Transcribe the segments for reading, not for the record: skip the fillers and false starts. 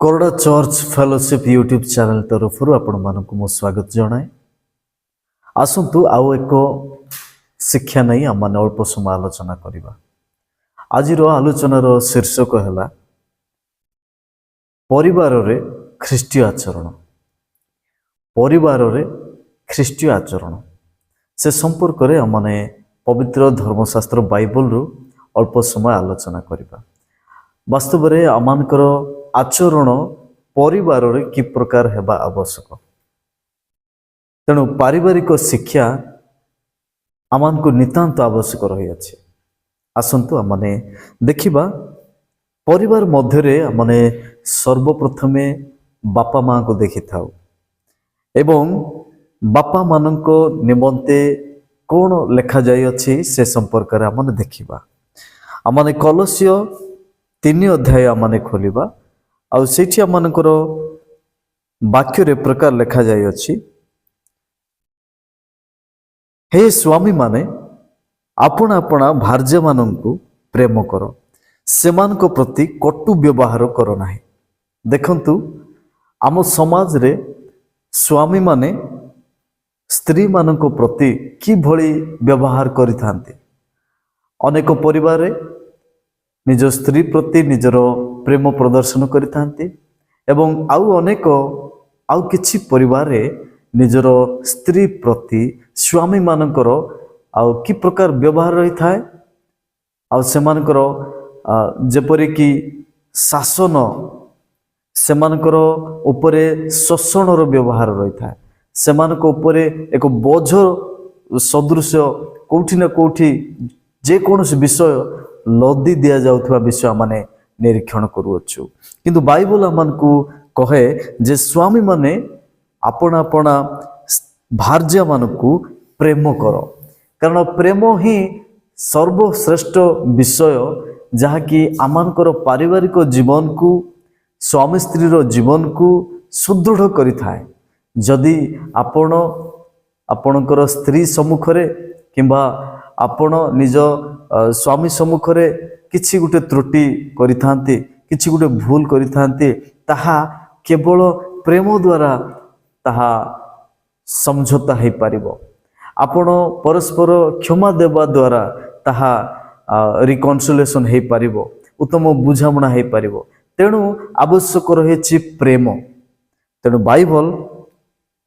कोरडा church fellowship YouTube channel तरफ आपण मानक मो स्वागत जनाए। आसतु आउ एक शिक्षा नहीं आम मैंने अल्प समय आलोचना करवा। आज आलोचनार शीर्षक है परिवार रे ख्रीष्टीय आचरण। परिवार रे ख्रीष्टीय आचरण से संपर्क में आमने पवित्र धर्मशास्त्र बाइबल रु अल्प समय आलोचना करवा। वास्तव में आमर आचरण परिवार रे कि प्रकार हेबा आवश्यक। तेणु पारिवारिक शिक्षा आमान को नितांत आवश्यक रही अछि। आसंतु आमने देखिबा परिवार मध्यरे आमने सर्वप्रथमे बापा माँ को देखि थाउ एवं बापा माननको निमंते कौन लेखा जाय अछि से संपर्क रे आमने देखिबा। आमने कलसीय 3 अध्याय आमने खोलिबा आउ सेठी आमनकर वाक्य रे प्रकार लेखा जाय अछि, हे स्वामी माने आपण आपणा भार्य माननकु प्रेम करो, सेमानक प्रति कटु व्यवहार करो नाही। देखंतु आम समाज रे स्वामी माने स्त्री मानक प्रति कि भली व्यवहार करिथांती। अनेक परिवार रे निज स्त्री प्रति निजर प्रेम प्रदर्शन करिथांती एवं आउ अनेक आउ किछि परिवार रे निजर स्त्री प्रति स्वामी मानकर आउ कि प्रकार व्यवहार रही थाए आउ सेमानकर जेपरि कि शासन सेमानकर उपरे शोषणर व्यवहार रही थाए। सेमानक उपरे एक बोझ सदृश कोठी न कोठी जे कोनोसी विषय लदी दिया जाउथवा विषय माने निरीक्षण करूछु। किंतु बाइबल हमनकु कहे जे स्वामी माने अपना अपना भार्य मानकु प्रेम करो, कारण प्रेम ही सर्वश्रेष्ठ विषय जहाँकि आमानकर पारिवारिक जीवन को स्वामी स्त्री रो जीवन को सुदृढ़ करि थाए। जदि आपण आपणकर स्त्री सम्मुख रे किंबा आपण निज स्वामी सम्मुख रे किछि गुटे त्रुटि करिथांती, किछि गुटे भूल करिथांती, ताहा केवल प्रेम द्वारा ताहा समझौता हो पारिबो। आपण परस्पर क्षमा देवा द्वारा ताहा रिकन्सिलिएशन हो पारिबो, उत्तम बुझामणा हो पारिबो। तेणु आवश्यक रही प्रेम। तेणु बाइबल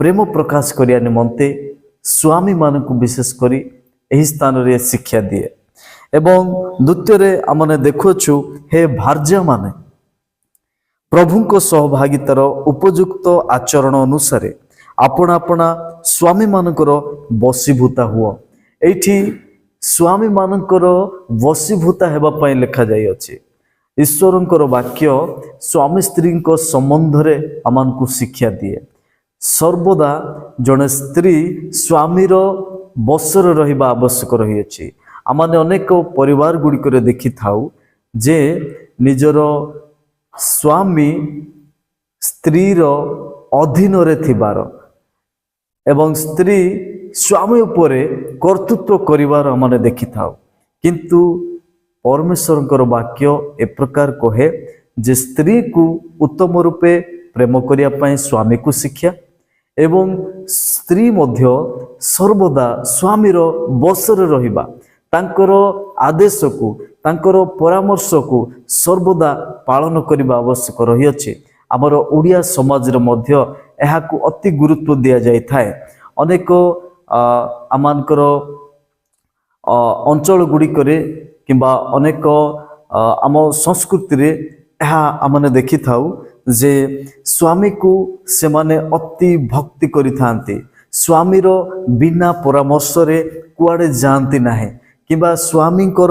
प्रेम प्रकाश करिया निमंते स्वामी मानक विशेष करी एही स्थान रे शिक्षा दिए। एवं द्वितीय आमने देखुछु हे भार्य माने प्रभु को सहभागितार उपयुक्त आचरण अनुसार आपण आपणा स्वामी मानकर वशीभूता हुआ। एठी स्वामी मानकर वशीभूता हेबा पई लेखा जाय अछि। ईश्वरंकर वाक्य स्वामी स्त्री को संबंध रे आमान को शिक्षा दिए। सर्वदा जने स्त्री स्वामीर बसर रहिबा आवश्यक रही अछि। आमाने अनेक परिवार गुड़िक देखि थाउ जे निजर स्वामी स्त्रीर अधीन रे थिबार एवं स्त्री स्वामी उपरे कर्तृत्व करिवार आमाने देखि थाउ। किंतु परमेश्वरंकर वाक्य ए प्रकार कहे जे स्त्री को उत्तम रूपे प्रेम करिया पई स्वामी को शिक्षा एवं स्त्री मध्य सर्वदा स्वामीर बसरे रहिबा, तांकर आदेश को तांकर परामर्श को सर्वदा पालन करने आवश्यक रही अछि। आमर ओडिया समाज रे मध्य एहा को अति गुरुत्व दिया जाय थाए। अनेक आमानकर अंचल गुड़िक किंबा अनेक आम संस्कृति रे एहा आमने देखि थाउ जे स्वामी को से माने अति भक्ति करि थांती। स्वामीर बिना परामर्श रे कुआडे जानती नाही किबा स्वामींकर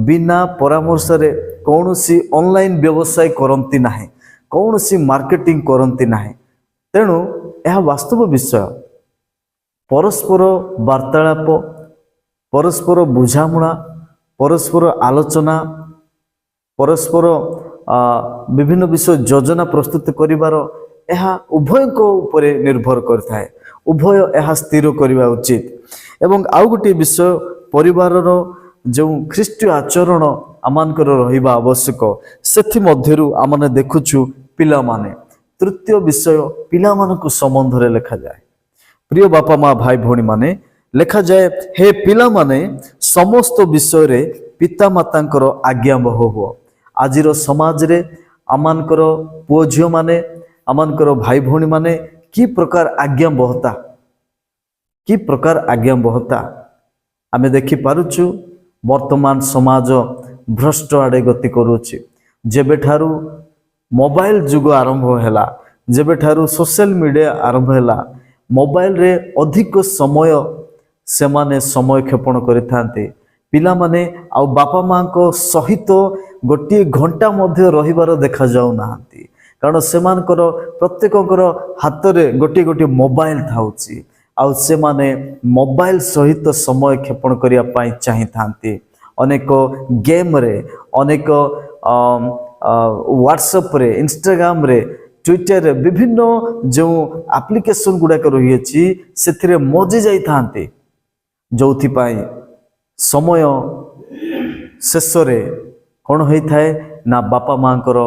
बिना परामर्श रे कौनसी ऑनलाइन व्यवसाय करंती नाही, कौनसी मार्केटिंग करंती नाही। तेणु यह वास्तव विषय परस्पर वार्तालाप, परस्पर बुझामुणा, परस्पर आलोचना, परस्पर विभिन्न विषय योजना प्रस्तुत करिवार यह उभय को उपरे निर्भर करता है। उभय यह स्थिर करवा उचित। एवं आउ गोटे विषय परिवार जो ख्रीष्टीय आचरण आमानकर रहिबा आवश्यक। सेथि मध्यरु आमने देखुछु ପିଲାମାନେ। ତୃତୀୟ ବିଷୟ ପିଲାମାନଙ୍କ ସମ୍ବନ୍ଧରେ ଲେଖାଯାଏ। ପ୍ରିୟ ବାପା ମା ଭାଇ ଭଉଣୀମାନେ, ଲେଖାଯାଏ ହେ ପିଲାମାନେ ସମସ୍ତ ବିଷୟରେ ପିତାମାତାଙ୍କର ଆଜ୍ଞାବହ ହୁଅ। ଆଜିର ସମାଜରେ ଆମମାନଙ୍କର ପୁଅ ଝିଅମାନେ, ଆମମାନଙ୍କର ଭାଇ ଭଉଣୀମାନେ କି ପ୍ରକାର ଆଜ୍ଞାବହତା ଆମେ ଦେଖିପାରୁଛୁ। ବର୍ତ୍ତମାନ ସମାଜ ଭ୍ରଷ୍ଟ ଆଡ଼େ ଗତି କରୁଛି। ଯେବେଠାରୁ ମୋବାଇଲ ଯୁଗ ଆରମ୍ଭ ହେଲା, ଯେବେଠାରୁ ସୋସିଆଲ ମିଡ଼ିଆ ଆରମ୍ଭ ହେଲା, ମୋବାଇଲରେ ଅଧିକ ସେମାନେ ସମୟ କ୍ଷେପଣ କରିଥାନ୍ତି। ପିଲାମାନେ ଆଉ ବାପା ମାଙ୍କ ସହିତ ଗୋଟିଏ ଘଣ୍ଟା ମଧ୍ୟ ରହିବାର ଦେଖାଯାଉନାହାନ୍ତି। କାରଣ ସେମାନଙ୍କର ପ୍ରତ୍ୟେକଙ୍କର ହାତରେ ଗୋଟିଏ ମୋବାଇଲ ଥାଉଛି ଆଉ ସେମାନେ ମୋବାଇଲ ସହିତ ସମୟ କ୍ଷେପଣ କରିବା ପାଇଁ ଚାହିଁଥାନ୍ତି। ଅନେକ ଗେମ୍ରେ, ଅନେକ ହ୍ୱାଟ୍ସଆପ୍ରେ, ଇନଷ୍ଟାଗ୍ରାମରେ, ଟ୍ୱିଟରରେ ବିଭିନ୍ନ ଯେଉଁ ଆପ୍ଲିକେସନ ଗୁଡ଼ାକ ରହିଅଛି ସେଥିରେ ମଜି ଯାଇଥାନ୍ତି, ଯେଉଁଥିପାଇଁ ସମୟ ଶେଷରେ କ'ଣ ହୋଇଥାଏ ନା ବାପା ମାଙ୍କର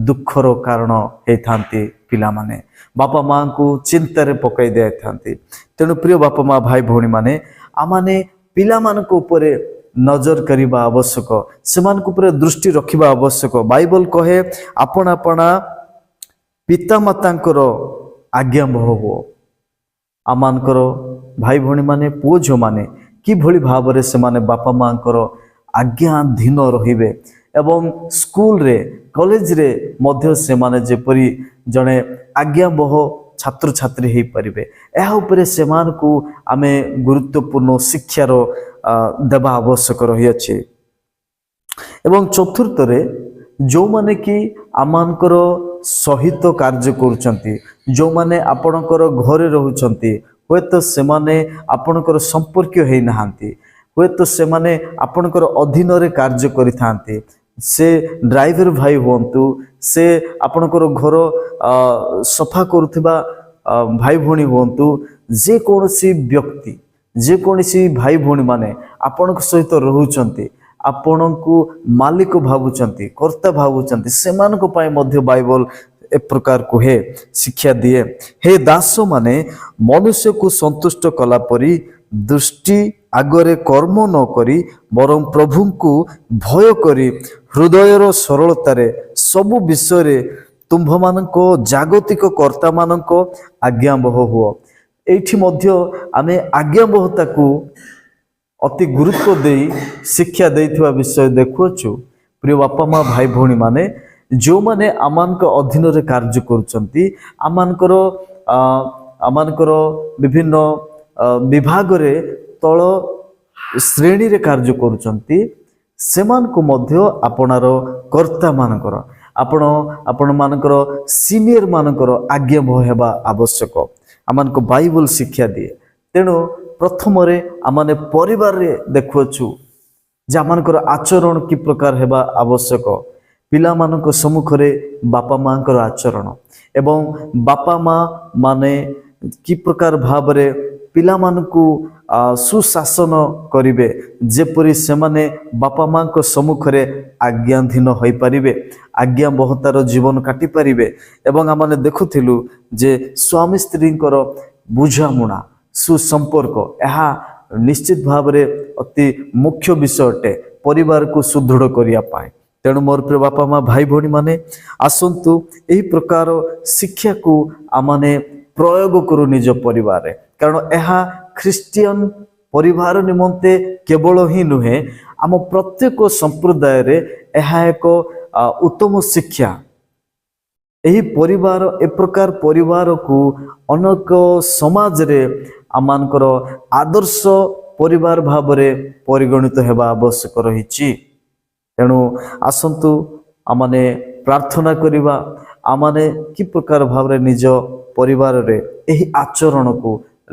ଦୁଃଖର କାରଣ ହେଇଥାନ୍ତି। ପିଲାମାନେ ବାପା ମାଙ୍କୁ ଚିନ୍ତାରେ ପକାଇ ଦେଇଥାନ୍ତି। ତେଣୁ ପ୍ରିୟ ବାପା ମା ଭାଇ ଭଉଣୀମାନେ, ଆମମାନେ ପିଲାମାନଙ୍କ ଉପରେ ନଜର କରିବା ଆବଶ୍ୟକ, ସେମାନଙ୍କ ଉପରେ ଦୃଷ୍ଟି ରଖିବା ଆବଶ୍ୟକ। ବାଇବଲ କହେ ଆପଣା ପିତାମାତାଙ୍କର ଆଜ୍ଞାବହ ହୁଅ। ଆମମାନଙ୍କର ଭାଇ ଭଉଣୀମାନେ, ପୁଅ ଝିଅମାନେ କିଭଳି ଭାବରେ ସେମାନେ ବାପା ମାଙ୍କର ଆଜ୍ଞାଧୀନ ରହିବେ ଏବଂ ସ୍କୁଲରେ, କଲେଜରେ ମଧ୍ୟ ସେମାନେ ଯେପରି ଜଣେ ଆଜ୍ଞାବହ ଛାତ୍ରଛାତ୍ରୀ ହୋଇପାରିବେ, ଏହା ଉପରେ ସେମାନଙ୍କୁ ଆମେ ଗୁରୁତ୍ୱପୂର୍ଣ୍ଣ ଶିକ୍ଷାର ଦେବା ଆବଶ୍ୟକ ରହିଅଛି। ଏବଂ ଚତୁର୍ଥରେ, ଯେଉଁମାନେ କି ଆମମାନଙ୍କର ସହିତ କାର୍ଯ୍ୟ କରୁଛନ୍ତି, ଯେଉଁମାନେ ଆପଣଙ୍କର ଘରେ ରହୁଛନ୍ତି, ହୁଏତ ସେମାନେ ଆପଣଙ୍କର ସମ୍ପର୍କୀୟ ହେଇନାହାନ୍ତି, ହୁଏତ ସେମାନେ ଆପଣଙ୍କର ଅଧୀନରେ କାର୍ଯ୍ୟ କରିଥାନ୍ତି। ସେ ଡ୍ରାଇଭର ଭାଇ ହୁଅନ୍ତୁ, ସେ ଆପଣଙ୍କର ଘର ସଫା କରୁଥିବା ଭାଇ ଭଉଣୀ ହୁଅନ୍ତୁ, ଯେକୌଣସି ବ୍ୟକ୍ତି, ଯେକୌଣସି ଭାଇ ଭଉଣୀମାନେ ଆପଣଙ୍କ ସହିତ ରହୁଛନ୍ତି, ଆପଣଙ୍କୁ ମାଲିକ ଭାବୁଛନ୍ତି, କର୍ତ୍ତା ଭାବୁଛନ୍ତି, ସେମାନଙ୍କ ପାଇଁ ମଧ୍ୟ ବାଇବଲ ଏ ପ୍ରକାର କୁହେ, ଶିକ୍ଷା ଦିଏ। ହେ ଦାସମାନେ ମନୁଷ୍ୟକୁ ସନ୍ତୁଷ୍ଟ କଲା ପରି ଦୃଷ୍ଟି ଆଗରେ କର୍ମ ନ କରି ବରଂ ପ୍ରଭୁଙ୍କୁ ଭୟ କରି ହୃଦୟର ସରଳତାରେ ସବୁ ବିଷୟରେ ତୁମ୍ଭମାନଙ୍କ ଜାଗତିକ କର୍ତ୍ତାମାନଙ୍କ ଆଜ୍ଞାବହ ହୁଅ। ଏଇଠି ମଧ୍ୟ ଆମେ ଆଜ୍ଞାବହତାକୁ ଅତି ଗୁରୁତ୍ୱ ଦେଇ ଶିକ୍ଷା ଦେଇଥିବା ବିଷୟ ଦେଖୁଅଛୁ। ପ୍ରିୟ ବାପା ମା ଭାଇ ଭଉଣୀମାନେ, ଯେଉଁମାନେ ଆମମାନଙ୍କ ଅଧୀନରେ କାର୍ଯ୍ୟ କରୁଛନ୍ତି, ଆମମାନଙ୍କର ବିଭିନ୍ନ ବିଭାଗରେ ତଳ ଶ୍ରେଣୀରେ କାର୍ଯ୍ୟ କରୁଛନ୍ତି, ସେମାନଙ୍କୁ ମଧ୍ୟ ଆପଣମାନଙ୍କର ସିନିୟର ମାନଙ୍କର ଆଜ୍ଞାବହ ହେବା ଆବଶ୍ୟକ। ଆମମାନଙ୍କୁ ବାଇବଲ ଶିକ୍ଷା ଦିଏ। ତେଣୁ ପ୍ରଥମରେ ଆମମାନେ ପରିବାରରେ ଦେଖୁଅଛୁ ଯେ ଆମମାନଙ୍କର ଆଚରଣ କି ପ୍ରକାର ହେବା ଆବଶ୍ୟକ। ପିଲାମାନଙ୍କ ସମ୍ମୁଖରେ ବାପା ମାଙ୍କର ଆଚରଣ ଏବଂ ବାପା ମା ମାନେ କି ପ୍ରକାର ଭାବରେ ପିଲାମାନଙ୍କୁ ସୁଶାସନ କରିବେ, ଯେପରି ସେମାନେ ବାପା ମାଙ୍କ ସମ୍ମୁଖରେ ଆଜ୍ଞାଧୀନ ହୋଇପାରିବେ, ଆଜ୍ଞାବହତାର ଜୀବନ କାଟିପାରିବେ। ଏବଂ ଆମେ ଦେଖୁଥିଲୁ ଯେ ସ୍ୱାମୀ ସ୍ତ୍ରୀଙ୍କର ବୁଝାମଣା, ସୁସମ୍ପର୍କ, ଏହା ନିଶ୍ଚିତ ଭାବରେ ଅତି ମୁଖ୍ୟ ବିଷୟ ଅଟେ ପରିବାରକୁ ସୁଦୃଢ଼ କରିବା ପାଇଁ। ତେଣୁ ମୋର ପ୍ରିୟ ବାପା ମା ଭାଇ ଭଉଣୀମାନେ, ଆସନ୍ତୁ ଏହି ପ୍ରକାର ଶିକ୍ଷାକୁ ଆମମାନେ ପ୍ରୟୋଗ କରୁ ନିଜ ପରିବାରରେ। କାରଣ ଏହା ଖ୍ରୀଷ୍ଟିଆନ ପରିବାର ନିମନ୍ତେ କେବଳ ହିଁ ନୁହେଁ, ଆମ ପ୍ରତ୍ୟେକ ସମ୍ପ୍ରଦାୟରେ ଏହା ଏକ ଉତ୍ତମ ଶିକ୍ଷା। ଏହି ପରିବାର, ଏ ପ୍ରକାର ପରିବାରକୁ ଅନେକ ସମାଜରେ ଆମମାନଙ୍କର ଆଦର୍ଶ ପରିବାର ଭାବରେ ପରିଗଣିତ ହେବା ଆବଶ୍ୟକ ରହିଛି। ତେଣୁ ଆସନ୍ତୁ ଆମମାନେ ପ୍ରାର୍ଥନା କରିବା, ଆମମାନେ କି ପ୍ରକାର ଭାବରେ ନିଜ ପରିବାରରେ ଏହି ଆଚରଣକୁ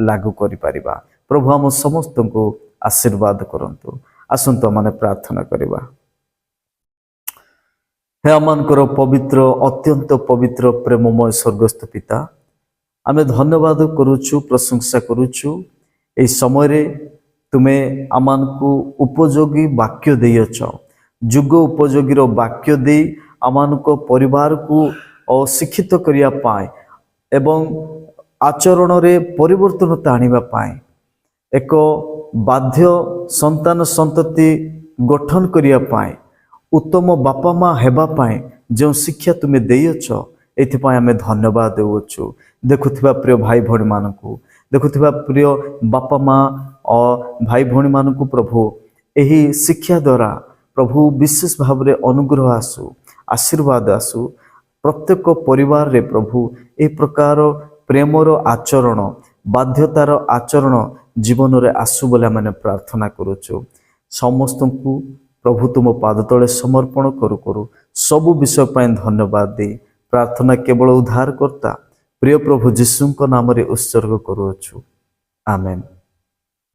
ଲାଗୁ କରିପାରିବା। ପ୍ରଭୁ ଆମ ସମସ୍ତଙ୍କୁ ଆଶୀର୍ବାଦ କରନ୍ତୁ। ଆସନ୍ତୁ ଆମମାନେ ପ୍ରାର୍ଥନା କରିବା। ହେ ଆମମାନଙ୍କର ପବିତ୍ର, ଅତ୍ୟନ୍ତ ପବିତ୍ର ପ୍ରେମମୟ ସ୍ୱର୍ଗସ୍ଥ ପିତା, ଆମେ ଧନ୍ୟବାଦ କରୁଛୁ, ପ୍ରଶଂସା କରୁଛୁ। ଏହି ସମୟରେ ତୁମେ ଆମମାନଙ୍କୁ ଉପଯୋଗୀ ବାକ୍ୟ ଦେଇଅଛ, ଯୁଗ ଉପଯୋଗୀର ବାକ୍ୟ ଦେଇ ଆମମାନଙ୍କ ପରିବାରକୁ ଶିକ୍ଷିତ କରିବା ପାଇଁ ଏବଂ ଆଚରଣରେ ପରିବର୍ତ୍ତନତା ଆଣିବା ପାଇଁ ଏକ ବାଧ୍ୟ ସନ୍ତାନ ସନ୍ତତି ଗଠନ କରିବା ପାଇଁ ଉତ୍ତମ ବାପା ମା ହେବା ପାଇଁ ଯେଉଁ ଶିକ୍ଷା ତୁମେ ଦେଇଅଛ ଏଥିପାଇଁ ଆମେ ଧନ୍ୟବାଦ ଦେଉଅଛୁ। ଦେଖୁଥିବା ପ୍ରିୟ ଭାଇ ଭଉଣୀମାନଙ୍କୁ, ଦେଖୁଥିବା ପ୍ରିୟ ବାପା ମା ଭାଇ ଭଉଣୀମାନଙ୍କୁ ପ୍ରଭୁ ଏହି ଶିକ୍ଷା ଦ୍ୱାରା ପ୍ରଭୁ ବିଶେଷ ଭାବରେ ଅନୁଗ୍ରହ ଆସୁ, ଆଶୀର୍ବାଦ ଆସୁ। ପ୍ରତ୍ୟେକ ପରିବାରରେ ପ୍ରଭୁ ଏ ପ୍ରକାର ପ୍ରେମର ଆଚରଣ, ବାଧ୍ୟତାର ଆଚରଣ ଜୀବନରେ ଆସୁ ବୋଲି ଆମେ ପ୍ରାର୍ଥନା କରୁଛୁ। ସମସ୍ତଙ୍କୁ ପ୍ରଭୁ ତୁମ ପାଦ ତଳେ ସମର୍ପଣ କରୁ କରୁ ସବୁ ବିଷୟ ପାଇଁ ଧନ୍ୟବାଦ ଦେଇ ପ୍ରାର୍ଥନା କେବଳ ଉଦ୍ଧାରକର୍ତ୍ତା ପ୍ରିୟ ପ୍ରଭୁ ଯୀଶୁଙ୍କ ନାମରେ ଉତ୍ସର୍ଗ କରୁଅଛୁ। ଆମେନ୍।